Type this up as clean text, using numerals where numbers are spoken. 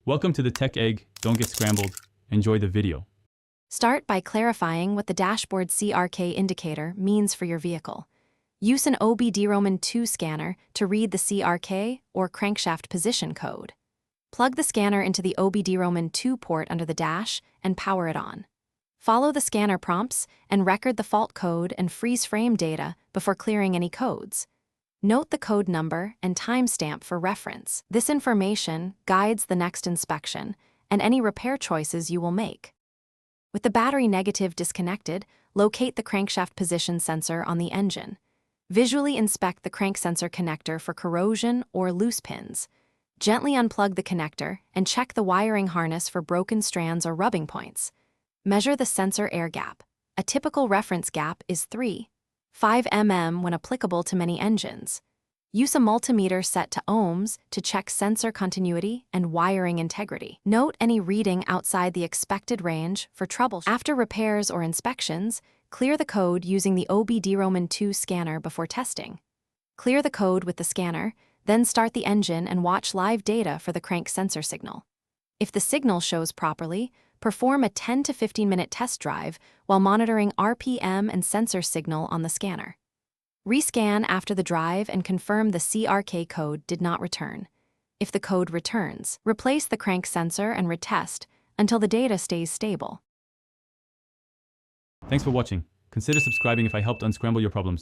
Welcome to the Tech Egg. Don't get scrambled. Enjoy the video. Start by clarifying what the dashboard CRK indicator means for your vehicle. Use an OBD-ROMAN2 scanner to read the CRK or crankshaft position code. Plug the scanner into the OBD-ROMAN2 port under the dash and power it on. Follow the scanner prompts and record the fault code and freeze frame data before clearing any codes. Note the code number and timestamp for reference. This information guides the next inspection and any repair choices you will make. With the battery negative disconnected, locate the crankshaft position sensor on the engine. Visually inspect the crank sensor connector for corrosion or loose pins. Gently unplug the connector and check the wiring harness for broken strands or rubbing points. Measure the sensor air gap. A typical reference gap is 3.5 mm when applicable to many engines. Use a multimeter set to ohms to check sensor continuity and wiring integrity. Note any reading outside the expected range for trouble. After repairs or inspections, clear the code using the OBD-ROMAN2 scanner before testing. Clear the code with the scanner, then start the engine and watch live data for the crank sensor signal. If the signal shows properly, perform a 10 to 15 minute test drive while monitoring RPM and sensor signal on the scanner. Rescan after the drive and confirm the CRK code did not return. If the code returns, replace the crank sensor and retest until the data stays stable. Thanks for watching. Consider subscribing if I helped unscramble your problems.